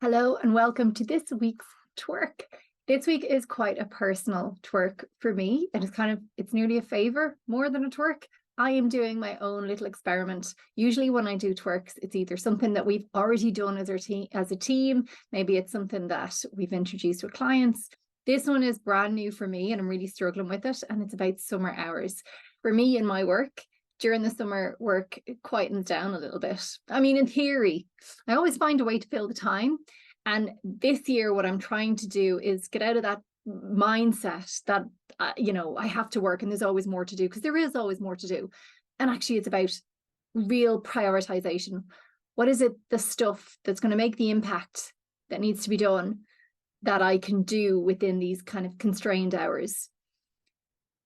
Hello and welcome to this week's twerk. This week is quite a personal twerk for me. It's nearly a favor more than a twerk. I am doing my own little experiment. Usually when I do twerks, it's either something that we've already done as a team. Maybe it's something that we've introduced with clients. This one is brand new for me and I'm really struggling with it. And it's about summer hours. For me in my work, during the summer, work quietens down a little bit. I mean, in theory, I always find a way to fill the time. And this year, what I'm trying to do is get out of that mindset that, I have to work and there's always more to do, because there is always more to do. And actually, it's about real prioritization. What is it, the stuff that's going to make the impact that needs to be done that I can do within these kind of constrained hours?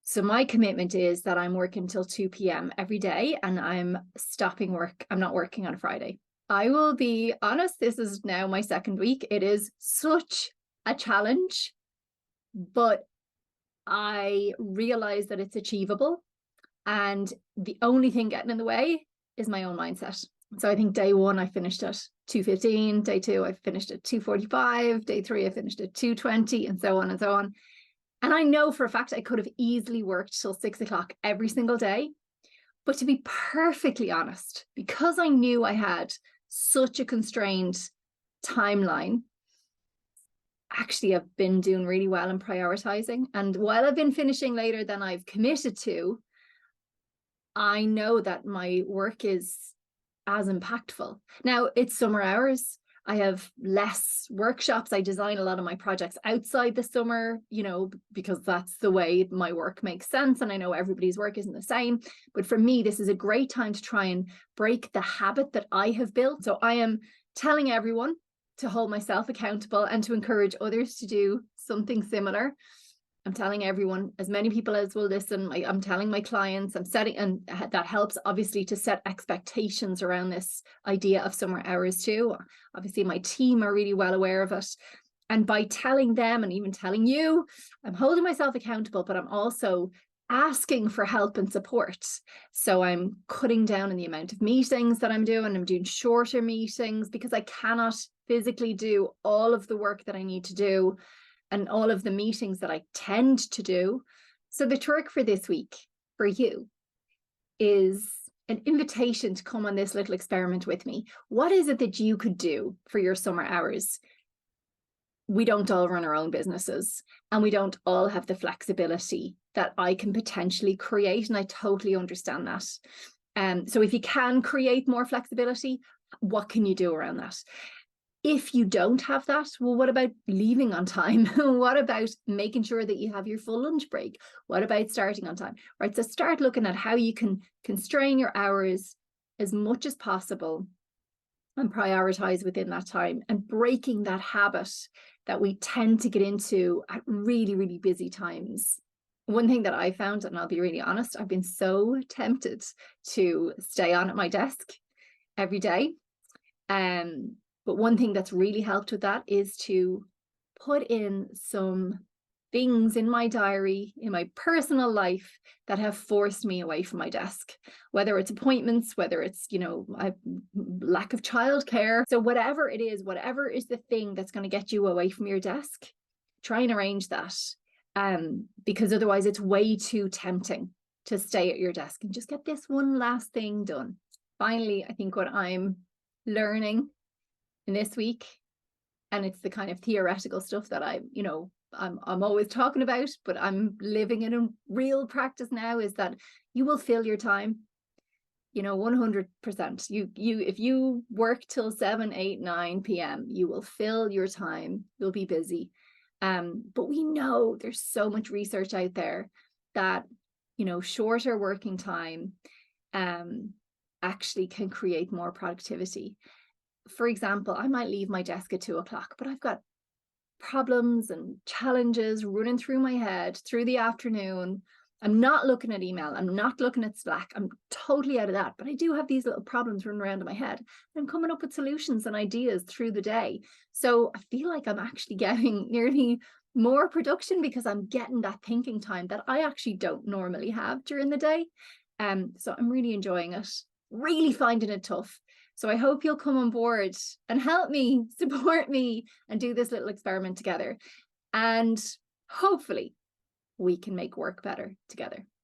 So my commitment is that I'm working till 2 p.m. every day and I'm stopping work. I'm not working on a Friday. I will be honest, this is now my second week. It is such a challenge, but I realize that it's achievable. And the only thing getting in the way is my own mindset. So I think day one, I finished at 2:15. Day two, I finished at 2:45. Day three, I finished at 2:20 and so on and so on. And I know for a fact I could have easily worked till 6 o'clock every single day. But to be perfectly honest, because I knew I had such a constrained timeline, actually I've been doing really well in prioritizing. And while I've been finishing later than I've committed to, I know that my work is as impactful. Now, it's summer hours. I have less workshops. I design a lot of my projects outside the summer, because that's the way my work makes sense. And I know everybody's work isn't the same. But for me, this is a great time to try and break the habit that I have built. So I am telling everyone to hold myself accountable and to encourage others to do something similar. I'm telling everyone, as many people as will listen, I'm telling my clients, I'm setting, and that helps obviously to set expectations around this idea of summer hours too. Obviously my team are really well aware of it. And by telling them and even telling you, I'm holding myself accountable, but I'm also asking for help and support. So I'm cutting down on the amount of meetings that I'm doing. I'm doing shorter meetings because I cannot physically do all of the work that I need to do and all of the meetings that I tend to do. So the twerk for this week for you is an invitation to come on this little experiment with me. What is it that you could do for your summer hours? We don't all run our own businesses and we don't all have the flexibility that I can potentially create. And I totally understand that. So if you can create more flexibility, what can you do around that? If you don't have that, well, what about leaving on time? What about making sure that you have your full lunch break? What about starting on time? Right. So start looking at how you can constrain your hours as much as possible and prioritize within that time, and breaking that habit that we tend to get into at really, really busy times. One thing that I found, and I'll be really honest, I've been so tempted to stay on at my desk every day. But one thing that's really helped with that is to put in some things in my diary, in my personal life, that have forced me away from my desk, whether it's appointments, whether it's, lack of childcare. So whatever it is, whatever is the thing that's going to get you away from your desk, try and arrange that. Because otherwise it's way too tempting to stay at your desk and just get this one last thing done. Finally, I think what I'm learning in this week, and it's the kind of theoretical stuff that I'm always talking about, but I'm living in a real practice now, is that you will fill your time, 100%. If you work till 7, 8, 9 p.m., you will fill your time. You'll be busy. But we know there's so much research out there that, shorter working time actually can create more productivity. For example, I might leave my desk at 2 o'clock, but I've got problems and challenges running through my head through the afternoon. I'm not looking at email. I'm not looking at Slack. I'm totally out of that. But I do have these little problems running around in my head. I'm coming up with solutions and ideas through the day. So I feel like I'm actually getting nearly more production because I'm getting that thinking time that I actually don't normally have during the day. So I'm really enjoying it, really finding it tough. So I hope you'll come on board and help me, support me, and do this little experiment together. And hopefully we can make work better together.